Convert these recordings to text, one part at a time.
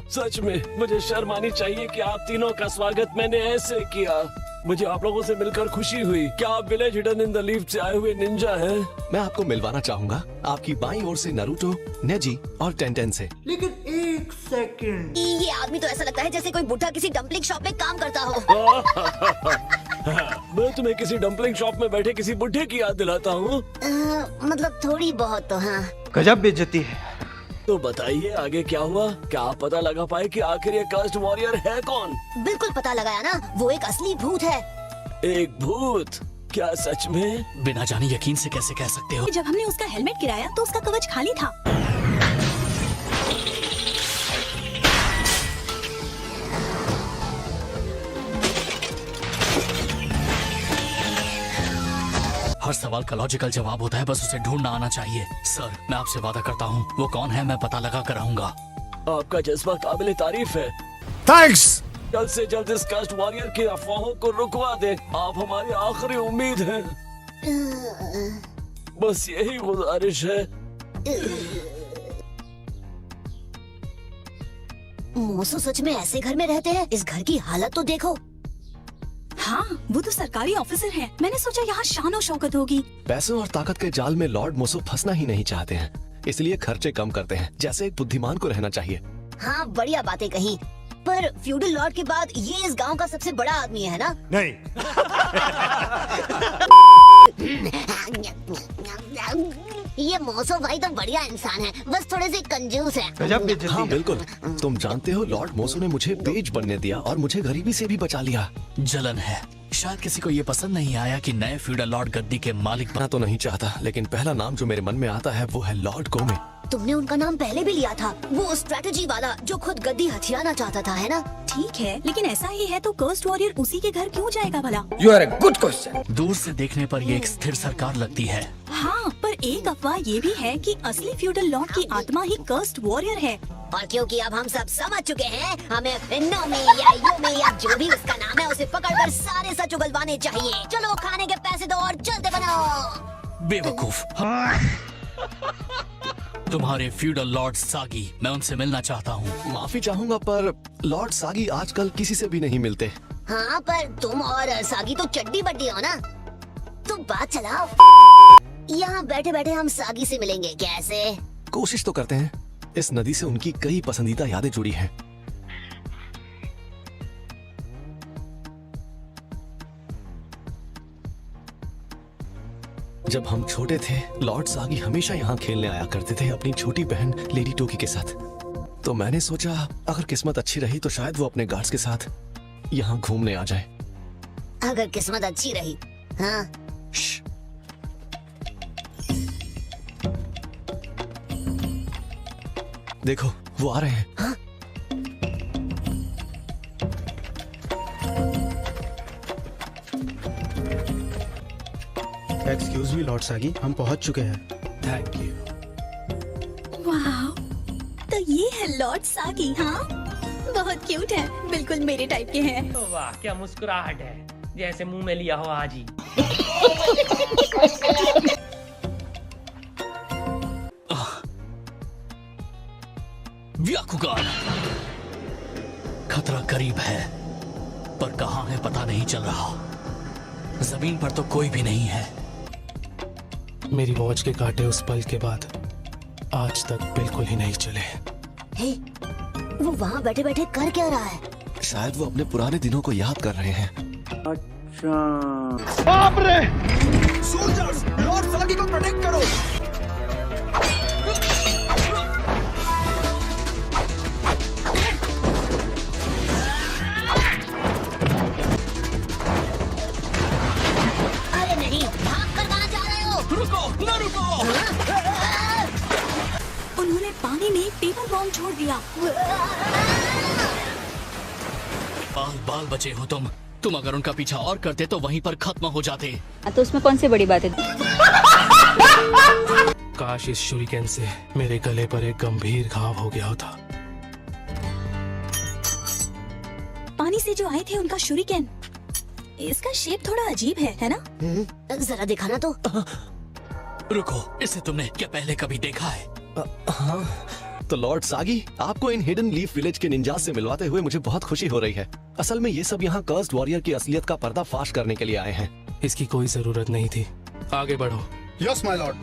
सच में मुझे शर्म आनी चाहिए कि आप तीनों का स्वागत मैंने ऐसे किया। मुझे आप लोगों से मिलकर खुशी हुई। क्या आप village hidden in the leaf से आए हुए निंजा हैं? मैं आपको मिलवाना चाहूंगा आपकी बाईं ओर से नारुतो, नेजी और टेंटेन से। लेकिन एक सेकंड, ये आदमी तो ऐसा लगता है जैसे कोई बुढ़ा किसी डम्पलिंग शॉप में काम करता हो। मैं तुम्हें किसी डम्पलिंग शॉप में बैठे किसी बुढ़े की याद दिलाता हूँ। मतलब थोड़ी बहुत तो हाँ। गजब बेइज्जती है। तो बताइए आगे क्या हुआ? क्या आप पता लगा पाए कि आखिर ये कास्ट वॉरियर है कौन? बिल्कुल पता लगाया ना, वो एक असली भूत है। एक भूत? क्या सच में? बिना जाने यकीन से कैसे कह सकते हो? जब हमने उसका हेलमेट गिराया तो उसका कवच खाली था। हर सवाल का लॉजिकल जवाब होता है, बस उसे ढूंढना आना चाहिए। सर, मैं आपसे वादा करता हूँ वो कौन है मैं पता लगा कर आऊंगा। आपका जज्बा काबिले तारीफ है। थैंक्स। जल्द से जल्द इस कास्ट वॉरियर की अफवाहों को रुकवा दे। आप हमारी आखिरी उम्मीद हैं। बस यही गुजारिश है। मोसो सच में ऐसे घर में रहते हैं? इस घर की हालत तो देखो। हाँ, वो तो सरकारी ऑफिसर है। मैंने सोचा यहाँ शान और शौकत होगी। पैसों और ताकत के जाल में लॉर्ड मोसो फंसना ही नहीं चाहते हैं, इसलिए खर्चे कम करते हैं, जैसे एक बुद्धिमान को रहना चाहिए। हाँ, बढ़िया बातें कही। पर फ्यूडल लॉर्ड के बाद ये इस गांव का सबसे बड़ा आदमी है ना? नहीं। ये मोसो भाई तो बढ़िया इंसान है, बस थोड़े से कंजूस है। गजब बेइज्जती हाँ है। बिल्कुल। तुम जानते हो लॉर्ड मोसो ने मुझे पेज बनने दिया और मुझे गरीबी से भी बचा लिया। जलन है। शायद किसी को ये पसंद नहीं आया कि नए फ्यूडल लॉर्ड गद्दी के मालिक मैं तो नहीं चाहता, लेकिन पहला नाम जो मेरे मन में आता है वो है लॉर्ड गोमे। तुमने उनका नाम पहले भी लिया था, वो स्ट्रेटजी वाला जो खुद गद्दी हथियाना चाहता था, है ना? ठीक है, लेकिन ऐसा ही है तो कर्स्ड वॉरियर उसी के घर क्यों जाएगा भला? You are a good question. दूर से देखने पर ये एक स्थिर सरकार लगती है। हाँ, पर एक अफवाह ये भी है कि असली फ्यूडल लॉर्ड की आत्मा ही कर्स्ड वॉरियर है। और क्योंकि अब हम सब समझ चुके हैं, हमें फिन्नो में या यू में या जो भी उसका नाम है उसे पकड़कर सारे सच उगलवाने चाहिए। चलो खाने के पैसे दो और जल्दी बनाओ। बेवकूफ। तुम्हारे फ्यूडल लॉर्ड सागी, मैं उनसे मिलना चाहता हूँ। माफी चाहूंगा पर लॉर्ड सागी आजकल किसी से भी नहीं मिलते। हाँ, पर तुम और सागी तो चड्डी बड्डी हो ना, तो बात चलाओ। यहाँ बैठे बैठे हम सागी से मिलेंगे कैसे? कोशिश तो करते हैं। इस नदी से उनकी कई पसंदीदा यादें जुड़ी हैं। जब हम छोटे थे लॉर्ड सागी हमेशा यहाँ खेलने आया करते थे अपनी छोटी बहन लेडी टोकी के साथ। तो मैंने सोचा अगर किस्मत अच्छी रही तो शायद वो अपने गार्ड्स के साथ यहाँ घूमने आ जाए। अगर किस्मत अच्छी रही। हाँ, श्श। देखो वो आ रहे हैं। हाँ? एक्सक्यूज मी लॉर्ड सागी, हम पहुंच चुके हैं। Thank you. वाह, तो ये है लॉर्ड सागी। हाँ, बहुत क्यूट है, बिल्कुल मेरे टाइप के हैं। वाह क्या मुस्कुराहट है, जैसे मुंह में लिया हो आज ही। व्याकुगान, खतरा करीब है पर कहाँ है पता नहीं चल रहा। जमीन पर तो कोई भी नहीं है। मेरी वॉच के कांटे उस पल के बाद आज तक बिल्कुल ही नहीं चले। हे, वो वहाँ बैठे बैठे कर क्या रहा है? शायद वो अपने पुराने दिनों को याद कर रहे हैं। बाप रे! सोल्जर्स, लॉर्ड सागी को प्रोटेक्ट करो। अरे नहीं, भाग कर कहाँ जा रहे हो? रुको, न रुको। उन्होंने पानी में पेपर बॉम्ब छोड़ दिया। बाल बाल बचे हो तुम अगर उनका पीछा और करते तो वहीं पर खत्म हो जाते। तो उसमें कौन सी बड़ी बात है? काश इस शूरिकेन से मेरे गले पर एक गंभीर घाव हो गया होता। पानी से जो आए थे उनका शूरिकेन, इसका शेप थोड़ा अजीब है ना? जरा दिखाना तो। रुको, इसे तुमने क्या पहले कभी देखा है? हाँ, तो लॉर्ड सागी, आपको इन हिडन लीफ विलेज के निंजा से मिलवाते हुए मुझे बहुत खुशी हो रही है। असल में ये सब यहाँ कर्स्ड वॉरियर की असलियत का पर्दाफाश करने के लिए आए हैं। इसकी कोई जरूरत नहीं थी। आगे बढ़ो। Yes my Lord.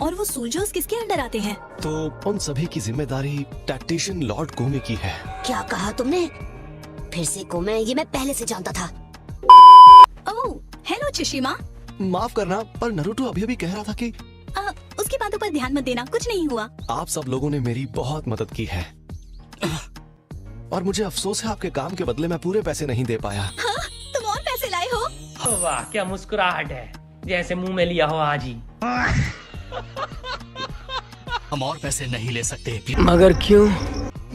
और वो सोल्जर्स किसके अंडर आते हैं? तो उन सभी की जिम्मेदारी टैक्टिशियन लॉर्ड कोमे की है। क्या कहा तुमने? फिर से कोमे, ये मैं पहले से जानता था। ओह, हेलो चिशिमा। माफ करना, पर नरूटो अभी अभी कह रहा था कि उसकी बातों पर ध्यान मत देना, कुछ नहीं हुआ। आप सब लोगों ने मेरी बहुत मदद की है और मुझे अफसोस है आपके काम के बदले मैं पूरे पैसे नहीं दे पाया। हाँ, तुम और पैसे लाए हो? वाह क्या मुस्कुराहट है, जैसे मुंह में लिया हो आज ही। हम और पैसे नहीं ले सकते। मगर क्यों?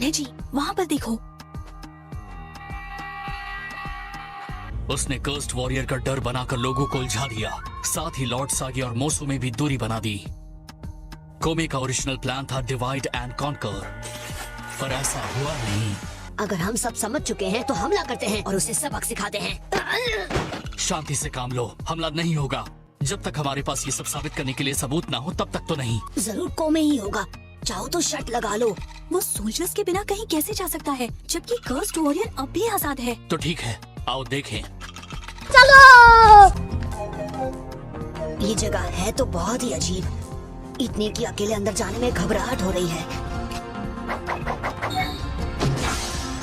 नेजी, वहाँ पर देखो। उसने कर्स्ड वॉरियर का डर बनाकर लोगों को उलझा दिया, साथ ही लॉर्ड सागी और मोसो में भी दूरी बना दी। कोमे का ओरिजिनल प्लान था डिवाइड एंड कॉन्कर, पर ऐसा हुआ नहीं। अगर हम सब समझ चुके हैं तो हमला करते हैं और उसे सबक सिखाते हैं। शांति से काम लो, हमला नहीं होगा। जब तक हमारे पास ये सब साबित करने के लिए सबूत ना हो तब तक तो नहीं। जरूर कोमे ही होगा, चाहो तो शर्त लगा लो। वो सोल्जर्स के बिना कहीं कैसे जा सकता है, जबकि कर्स्ड वॉरियर अब भी आजाद है? तो ठीक है, आओ देखें। ये जगह है तो बहुत ही अजीब, इतनी कि अकेले अंदर जाने में घबराहट हो रही है।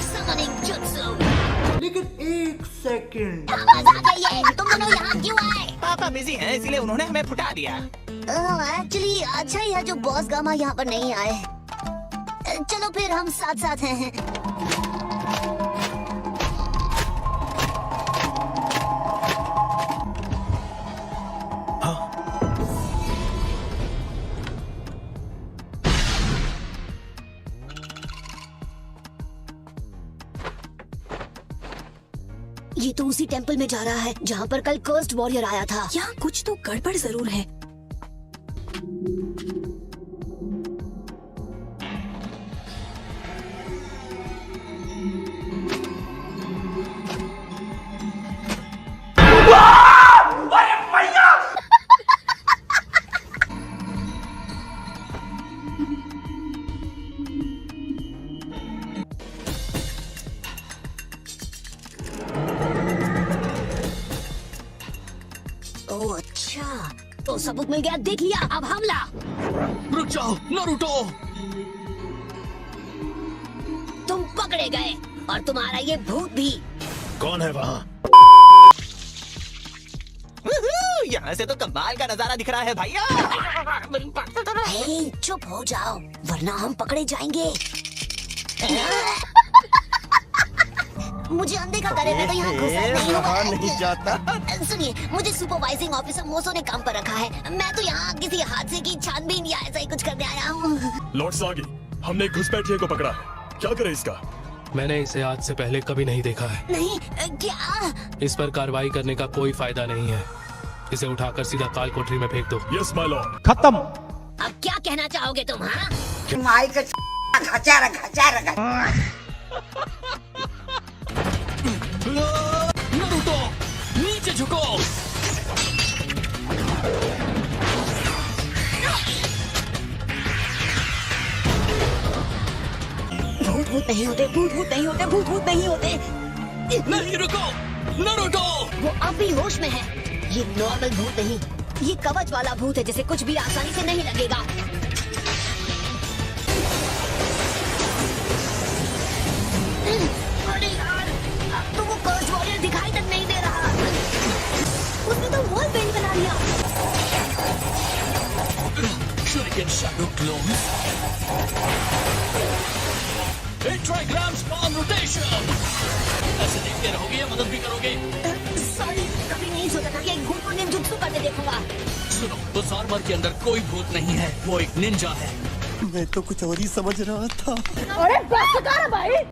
Summoning jutsu। लेकिन एक सेकंड, आवाज आ गई है, तुम दोनों यहाँ क्यों आए? पापा बिजी हैं इसलिए उन्होंने हमें फुटा दिया। एक्चुअली अच्छा ही है जो बॉस गामा यहाँ पर नहीं आए। चलो फिर हम साथ साथ हैं। ये तो उसी टेंपल में जा रहा है जहाँ पर कल कर्स्ड वॉरियर आया था। यहाँ कुछ तो गड़बड़ जरूर है। ओह अच्छा, तो सबूत मिल गया, देख लिया, अब हमला। रुक जाओ नारुतो। तुम पकड़े गए और तुम्हारा ये भूत भी। कौन है वहाँ? यहाँ से तो कमाल का नजारा दिख रहा है भैया। हे, चुप हो जाओ वरना हम पकड़े जाएंगे। मुझे अनदेखा करे मैं तो यहाँ घुसा नहीं हुआ। नहीं जाता। सुनिए, मुझे सुपरवाइजिंग ऑफिसर मोसो ने काम पर रखा है। मैं तो यहाँ किसी हादसे की छानबीन या ऐसा ही कुछ करने आया हूँ। लॉर्ड सागी, हमने एक घुसपैठिए को पकड़ा है, क्या करे इसका? मैंने इसे आज से पहले कभी नहीं देखा है। नहीं, क्या? इस पर कार्रवाई करने का कोई फायदा नहीं है। इसे उठाकर सीधा काल कोठरी में फेंक दो। Yes my Lord. खत्म। अब क्या कहना चाहोगे तुम? हाँ, नारुतो नीचे झुको। भूत नहीं होते, भूत नहीं होते, भूत नहीं होते। नहीं रुको नारुतो। वो अब भी होश में है। ये नॉर्मल भूत नहीं, ये कवच वाला भूत है जिसे कुछ भी आसानी से नहीं लगेगा। अरे यार, अब तो वो कर्स्ड वॉरियर दिखाई तक नहीं दे रहा। उसने तो वॉल पेंट बना लिया। Shuriken Shadow Clones. Trigrams palm rotation. ऐसे देखते रहोगे या मदद भी करोगे? सॉरी, कभी नहीं सोचा था कि एक भूत को निंजुत्सु करके देखूंगा। सुनो, उस आर्मर के अंदर कोई भूत नहीं है, वो एक निंजा है। मैं तो कुछ और ही समझ रहा था। अरे बस कर भाई।